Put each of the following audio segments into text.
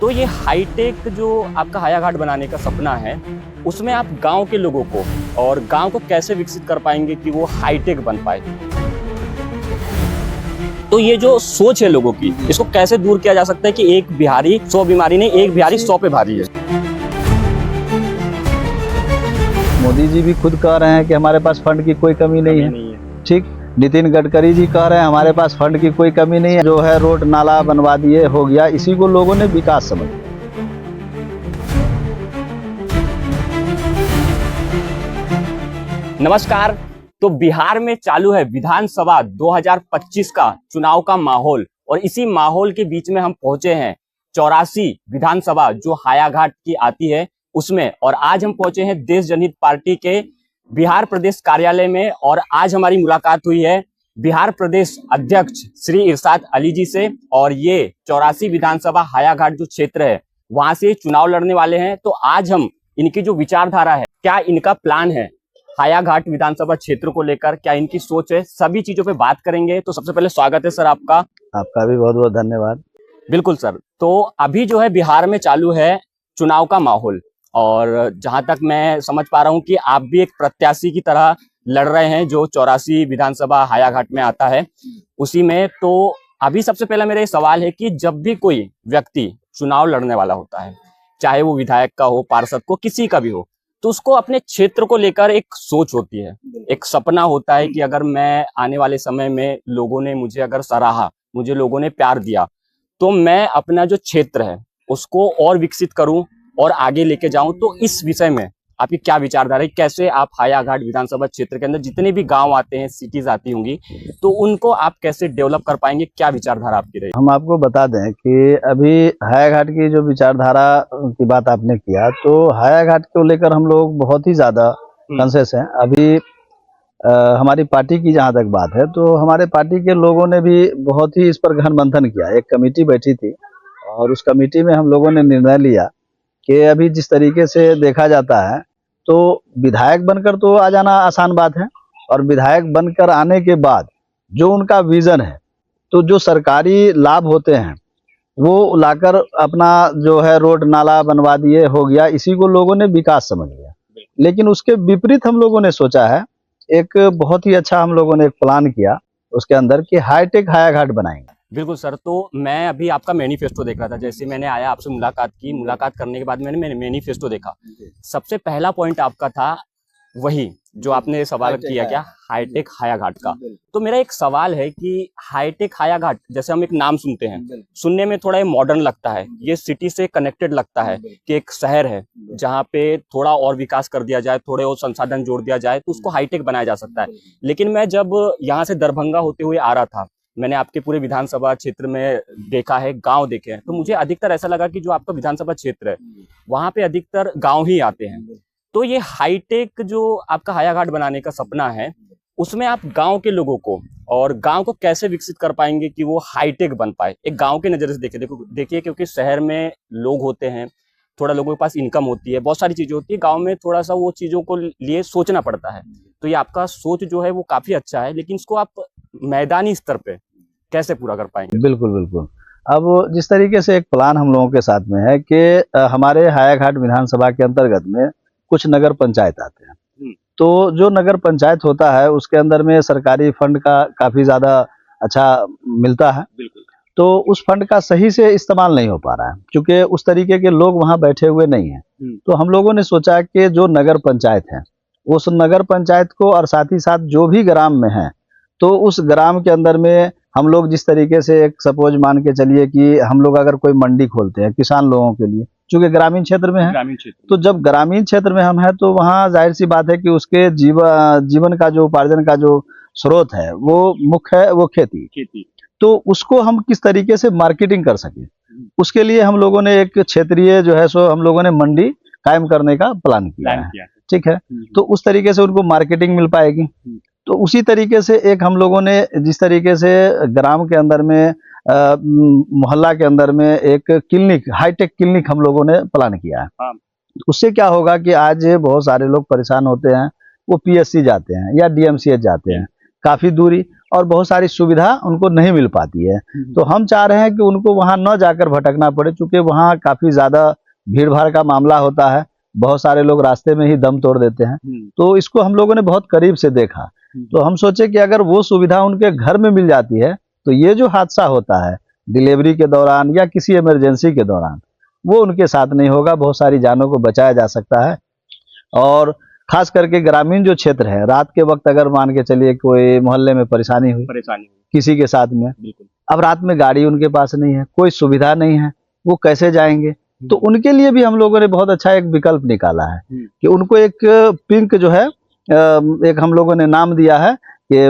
तो ये हाईटेक जो आपका हायाघाट बनाने का सपना है, उसमें आप गांव के लोगों को और गांव को कैसे विकसित कर पाएंगे कि वो हाईटेक बन पाए। तो ये जो सोच है लोगों की, इसको कैसे दूर किया जा सकता है कि एक बिहारी 100 बीमारी नहीं, एक बिहारी 100 पे भारी है। मोदी जी भी खुद कह रहे हैं कि हमारे पास फंड की कोई कमी नहीं है। ठीक, नितिन गडकरी जी कह रहे हैं हमारे पास फंड की कोई कमी नहीं है, जो है रोड नाला बनवा दिए, हो गया। इसी को लोगों ने विकास समझ लिया। नमस्कार। तो बिहार में चालू है विधानसभा 2025 का चुनाव का माहौल, और इसी माहौल के बीच में हम पहुंचे हैं 84 विधानसभा जो हायाघाट की आती है उसमें। और आज हम पहुंचे हैं देश जनहित पार्टी के बिहार प्रदेश कार्यालय में, और आज हमारी मुलाकात हुई है बिहार प्रदेश अध्यक्ष श्री इरशाद अली जी से। और ये 84 विधानसभा हायाघाट जो क्षेत्र है वहां से चुनाव लड़ने वाले हैं। तो आज हम इनकी जो विचारधारा है, क्या इनका प्लान है हायाघाट विधानसभा क्षेत्र को लेकर, क्या इनकी सोच है, सभी चीजों पे बात करेंगे। तो सबसे पहले स्वागत है सर आपका। आपका भी बहुत बहुत धन्यवाद। बिल्कुल सर। तो अभी जो है बिहार में चालू है चुनाव का माहौल, और जहां तक मैं समझ पा रहा हूं कि आप भी एक प्रत्याशी की तरह लड़ रहे हैं जो 84 विधानसभा हायाघाट में आता है उसी में। तो अभी सबसे पहला मेरा ये सवाल है कि जब भी कोई व्यक्ति चुनाव लड़ने वाला होता है, चाहे वो विधायक का हो, पार्षद को, किसी का भी हो, तो उसको अपने क्षेत्र को लेकर एक सोच होती है, एक सपना होता है कि अगर मैं आने वाले समय में लोगों ने मुझे अगर सराहा, मुझे लोगों ने प्यार दिया, तो मैं अपना जो क्षेत्र है उसको और विकसित करूं और आगे लेके जाऊं। तो इस विषय में आपकी क्या विचारधारा है, कैसे आप हायाघाट विधानसभा क्षेत्र के अंदर जितने भी गांव आते हैं, सिटीज आती होंगी, तो उनको आप कैसे डेवलप कर पाएंगे, क्या विचारधारा आपकी रही? हम आपको बता दें कि अभी हायाघाट की जो विचारधारा की बात आपने किया, तो हायाघाट को लेकर हम लोग बहुत ही ज्यादा कॉन्शियस हैं। अभी हमारी पार्टी की जहां तक बात है, तो हमारे पार्टी के लोगों ने भी बहुत ही इस पर गहन मंथन किया। एक कमेटी बैठी थी और उस कमेटी में हम लोगों ने निर्णय लिया कि अभी जिस तरीके से देखा जाता है, तो विधायक बनकर तो आ जाना आसान बात है, और विधायक बनकर आने के बाद जो उनका विजन है, तो जो सरकारी लाभ होते हैं वो लाकर अपना जो है रोड नाला बनवा दिए, हो गया। इसी को लोगों ने विकास समझ लिया। लेकिन उसके विपरीत हम लोगों ने सोचा है, एक बहुत ही अच्छा हम लोगों ने एक प्लान किया उसके अंदर कि हाईटेक हायाघाट बनाएंगे। बिल्कुल सर। तो मैं अभी आपका मैनिफेस्टो देख रहा था, जैसे मैंने आया आपसे मुलाकात की, मुलाकात करने के बाद मैंने मैनिफेस्टो देखा। सबसे पहला पॉइंट आपका था वही जो आपने सवाल किया, क्या हाईटेक हायाघाट का। तो मेरा एक सवाल है कि हाईटेक हायाघाट, जैसे हम एक नाम सुनते हैं, सुनने में थोड़ा मॉडर्न लगता है, ये सिटी से कनेक्टेड लगता है कि एक शहर है जहाँ पे थोड़ा और विकास कर दिया जाए, थोड़े और संसाधन जोड़ दिया जाए तो उसको हाईटेक बनाया जा सकता है। लेकिन मैं जब यहाँ से दरभंगा होते हुए आ रहा था, मैंने आपके पूरे विधानसभा क्षेत्र में देखा है, गांव देखे हैं, तो मुझे अधिकतर ऐसा लगा कि जो आपका विधानसभा क्षेत्र है वहां पे अधिकतर गांव ही आते हैं। तो ये हाईटेक जो आपका हायाघाट बनाने का सपना है, उसमें आप गांव के लोगों को और गांव को कैसे विकसित कर पाएंगे कि वो हाईटेक बन पाए, एक गांव के नजर से देखिए, क्योंकि शहर में लोग होते हैं, थोड़ा लोगों के पास इनकम होती है, बहुत सारी चीजें होती है, गांव में थोड़ा सा वो चीजों को लिए सोचना पड़ता है। तो ये आपका सोच जो है वो काफी अच्छा है, लेकिन इसको आप मैदानी स्तर पे कैसे पूरा कर पाएंगे? बिल्कुल बिल्कुल। अब जिस तरीके से एक प्लान हम लोगों के साथ में है कि हमारे हायाघाट विधानसभा के अंतर्गत में कुछ नगर पंचायत आते हैं, तो जो नगर पंचायत होता है उसके अंदर में सरकारी फंड का काफी ज्यादा अच्छा मिलता है। तो उस फंड का सही से इस्तेमाल नहीं हो पा रहा है, क्योंकि उस तरीके के लोग वहां बैठे हुए नहीं हैं। तो हम लोगों ने सोचा कि जो नगर पंचायत है, उस नगर पंचायत को और साथ ही साथ जो भी ग्राम में है, तो उस ग्राम के अंदर में हम लोग जिस तरीके से एक सपोज मान के चलिए कि हम लोग अगर कोई मंडी खोलते हैं किसान लोगों के लिए, चूंकि ग्रामीण क्षेत्र में है, तो जब ग्रामीण क्षेत्र में हम हैं तो वहाँ जाहिर सी बात है कि उसके जीवन का जो उपार्जन का जो स्रोत है वो मुख्य है, वो खेती। तो उसको हम किस तरीके से मार्केटिंग कर सके, उसके लिए हम लोगों ने एक क्षेत्रीय जो है सो हम लोगों ने मंडी कायम करने का प्लान किया है। ठीक है, तो उस तरीके से उनको मार्केटिंग मिल पाएगी। तो उसी तरीके से एक हम लोगों ने जिस तरीके से ग्राम के अंदर में मोहल्ला के अंदर में एक क्लिनिक, हाईटेक क्लिनिक हम लोगों ने प्लान किया है। उससे क्या होगा कि आज बहुत सारे लोग परेशान होते हैं, वो पीएससी जाते हैं या डीएमसीएच जाते हैं, काफी दूरी, और बहुत सारी सुविधा उनको नहीं मिल पाती है। तो हम चाह रहे हैं कि उनको वहाँ न जाकर भटकना पड़े, चूंकि वहाँ काफी ज्यादा भीड़ भाड़ का मामला होता है, बहुत सारे लोग रास्ते में ही दम तोड़ देते हैं। तो इसको हम लोगों ने बहुत करीब से देखा, तो हम सोचे कि अगर वो सुविधा उनके घर में मिल जाती है तो ये जो हादसा होता है डिलीवरी के दौरान या किसी इमरजेंसी के दौरान, वो उनके साथ नहीं होगा, बहुत सारी जानों को बचाया जा सकता है। और खास करके ग्रामीण जो क्षेत्र है, रात के वक्त अगर मान के चलिए कोई मोहल्ले में परेशानी हुई किसी के साथ में, अब रात में गाड़ी उनके पास नहीं है, कोई सुविधा नहीं है, वो कैसे जाएंगे? तो उनके लिए भी हम लोगों ने बहुत अच्छा एक विकल्प निकाला है कि उनको एक पिंक जो है, एक हम लोगों ने नाम दिया है कि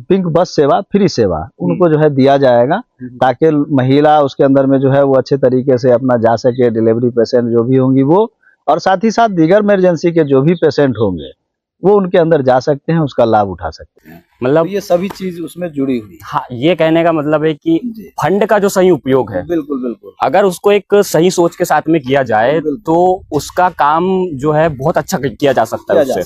पिंक बस सेवा, फ्री सेवा उनको जो है दिया जाएगा, ताकि महिला उसके अंदर में जो है वो अच्छे तरीके से अपना जा सके, डिलीवरी पेशेंट जो भी होंगी वो, और साथ ही साथ दीगर इमरजेंसी के जो भी पेशेंट होंगे वो उनके अंदर जा सकते हैं, उसका लाभ उठा सकते हैं। मतलब तो ये सभी चीज उसमें जुड़ी हुई। हाँ, ये कहने का मतलब है कि फंड का जो सही उपयोग है, बिल्कुल बिल्कुल, अगर उसको एक सही सोच के साथ में किया जाए तो उसका काम जो है बहुत अच्छा किया जा सकता है उससे।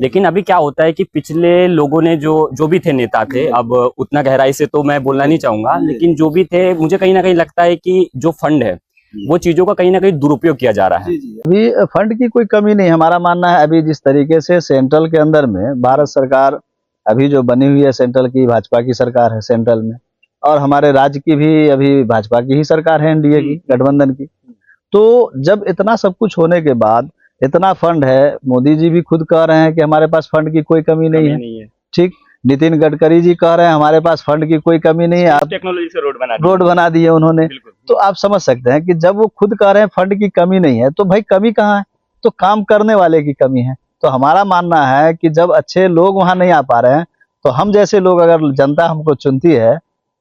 लेकिन अभी क्या होता है कि पिछले लोगों ने जो भी थे नेता थे, अब उतना गहराई से तो मैं बोलना नहीं चाहूंगा, लेकिन जो भी थे, मुझे कहीं ना कहीं लगता है कि जो फंड है वो चीजों का कहीं ना कहीं दुरुपयोग किया जा रहा है। अभी फंड की कोई कमी नहीं, हमारा मानना है अभी जिस तरीके से सेंट्रल के अंदर में भारत सरकार अभी जो बनी हुई है, सेंट्रल की भाजपा की सरकार है सेंट्रल में, और हमारे राज्य की भी अभी भाजपा की ही सरकार है, एनडीए की, गठबंधन की। तो जब इतना सब कुछ होने के बाद इतना फंड है, मोदी जी भी खुद कह रहे हैं कि हमारे पास फंड की कोई कमी नहीं है, ठीक, नितिन गडकरी जी कह रहे हैं हमारे पास फंड की कोई कमी नहीं है, आप टेक्नोलॉजी से रोड बना दिए उन्होंने। तो आप समझ सकते हैं कि जब वो खुद कह रहे हैं फंड की कमी नहीं है, तो भाई कमी कहाँ है? तो काम करने वाले की कमी है। तो हमारा मानना है कि जब अच्छे लोग वहां नहीं आ पा रहे हैं, तो हम जैसे लोग, अगर जनता हमको चुनती है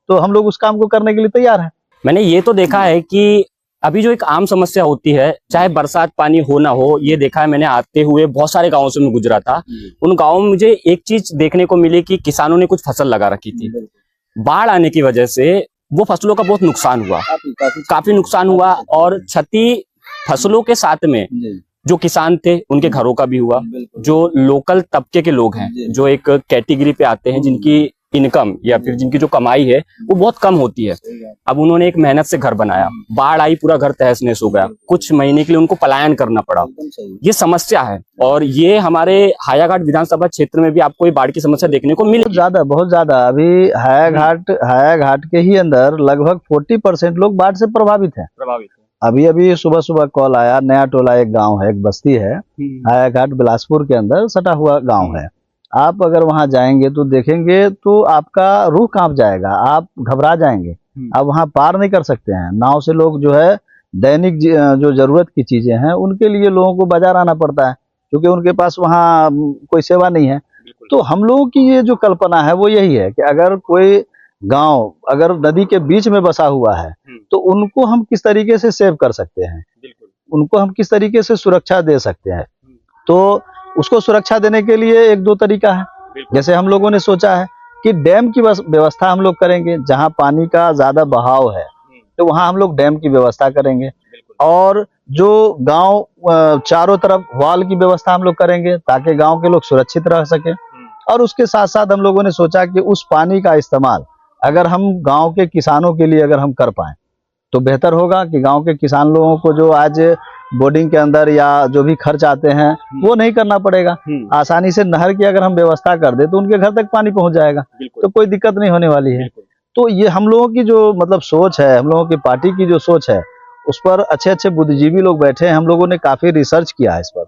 तो हम लोग उस काम को करने के लिए तैयार हैं। मैंने ये तो देखा है कि अभी जो एक आम समस्या होती है, चाहे बरसात पानी हो ना हो, ये देखा है मैंने आते हुए बहुत सारे गांवों से मैं गुजरा था। उन गांवों में मुझे एक चीज देखने को मिली कि किसानों ने कुछ फसल लगा रखी थी, बाढ़ आने की वजह से वो फसलों का बहुत नुकसान हुआ, काफी नुकसान हुआ, और क्षति फसलों के साथ में जो किसान थे उनके घरों का भी हुआ। जो लोकल तबके के लोग हैं, जो एक कैटेगरी पे आते हैं जिनकी इनकम या फिर जिनकी जो कमाई है वो बहुत कम होती है, अब उन्होंने एक मेहनत से घर बनाया, बाढ़ आई, पूरा घर तहस नहस हो गया, कुछ महीने के लिए उनको पलायन करना पड़ा। ये समस्या है, और ये हमारे हायाघाट विधानसभा क्षेत्र में भी आपको ये बाढ़ की समस्या देखने को मिली बहुत ज्यादा। अभी हायाघाट के ही अंदर लगभग 40% लोग बाढ़ से प्रभावित हैं। अभी सुबह सुबह कॉल आया, नया टोला एक गांव है, एक बस्ती है हायाघाट बिलासपुर के अंदर सटा हुआ गांव है। आप अगर वहां जाएंगे तो देखेंगे तो आपका रूह कांप जाएगा, आप घबरा जाएंगे, आप वहां पार नहीं कर सकते हैं। नाव से लोग जो है दैनिक जो जरूरत की चीजें हैं उनके लिए लोगों को बाजार आना पड़ता है, क्योंकि उनके पास वहाँ कोई सेवा नहीं है। तो हम लोगों की ये जो कल्पना है वो यही है कि अगर कोई गांव अगर नदी के बीच में बसा हुआ है तो उनको हम किस तरीके से सेव कर सकते हैं, उनको हम किस तरीके से सुरक्षा दे सकते हैं। तो उसको सुरक्षा देने के लिए एक दो तरीका है। जैसे हम लोगों ने सोचा है कि डैम की व्यवस्था हम लोग करेंगे, जहां पानी का ज्यादा बहाव है तो वहां हम लोग डैम की व्यवस्था करेंगे, और जो गांव चारों तरफ वॉल की व्यवस्था हम लोग करेंगे ताकि गांव के लोग सुरक्षित रह सके। और उसके साथ साथ हम लोगों ने सोचा कि उस पानी का इस्तेमाल अगर हम गांव के किसानों के लिए अगर हम कर पाए तो बेहतर होगा कि गांव के किसान लोगों को जो आज बोर्डिंग के अंदर या जो भी खर्च आते हैं वो नहीं करना पड़ेगा। आसानी से नहर की अगर हम व्यवस्था कर दे तो उनके घर तक पानी पहुंच जाएगा, तो कोई दिक्कत नहीं होने वाली है। तो ये हम लोगों की जो मतलब सोच है, हम लोगों की पार्टी की जो सोच है, उस पर अच्छे अच्छे बुद्धिजीवी लोग बैठे हैं। हम लोगों ने काफी रिसर्च किया है इस पर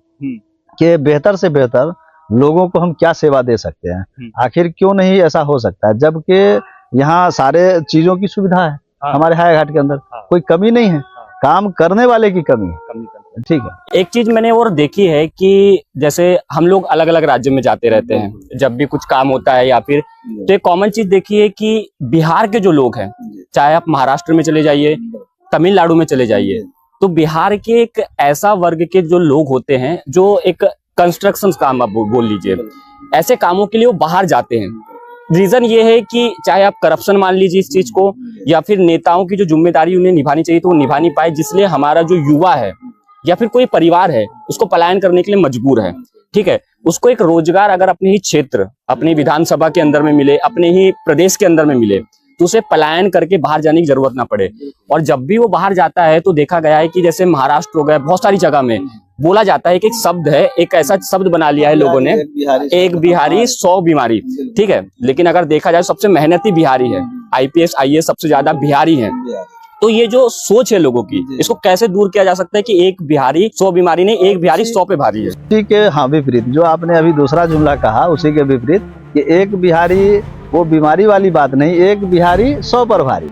कि बेहतर से बेहतर लोगों को हम क्या सेवा दे सकते हैं। आखिर क्यों नहीं ऐसा हो सकता है, जबकि यहाँ सारे चीजों की सुविधा है। हमारे हायाघाट के अंदर कोई कमी नहीं है, काम करने वाले की कमी है। ठीक है। एक चीज मैंने और देखी है कि जैसे हम लोग अलग अलग राज्यों में जाते रहते हैं, जब भी कुछ काम होता है या फिर, तो एक कॉमन चीज देखी है कि बिहार के जो लोग हैं, चाहे आप महाराष्ट्र में चले जाइए, तमिलनाडु में चले जाइए, तो बिहार के एक ऐसा वर्ग के जो लोग होते हैं जो एक कंस्ट्रक्शन काम आप बोल लीजिए, ऐसे कामों के लिए वो बाहर जाते हैं। रीजन ये है कि चाहे आप करप्शन मान लीजिए इस चीज को, या फिर नेताओं की जो जिम्मेदारी उन्हें निभानी चाहिए तो वो निभा नहीं पाए, जिसलिए हमारा जो युवा है या फिर कोई परिवार है उसको पलायन करने के लिए मजबूर है। ठीक है, उसको एक रोजगार अगर अपने ही क्षेत्र, अपनी विधानसभा के अंदर में मिले, अपने ही प्रदेश के अंदर में मिले, तो उसे पलायन करके बाहर जाने की जरूरत ना पड़े। और जब भी वो बाहर जाता है तो देखा गया है कि जैसे महाराष्ट्र हो गया, बहुत सारी जगह में बोला जाता है कि एक शब्द है, एक ऐसा शब्द बना लिया है लोगों ने, एक बिहारी 100 बीमारी, ठीक है। लेकिन अगर देखा जाए सबसे मेहनती बिहारी है, IPS IAS सबसे ज्यादा बिहारी है। तो ये जो सोच है लोगों की, इसको कैसे दूर किया जा सकता है कि एक बिहारी 100 बीमारी नहीं, एक बिहारी 100 पे भारी है। उसी के हाँ विपरीत जो आपने अभी दूसरा जुमला कहा, उसी के विपरीत कि एक बिहारी वो बीमारी वाली बात नहीं, एक बिहारी 100 पर भारी।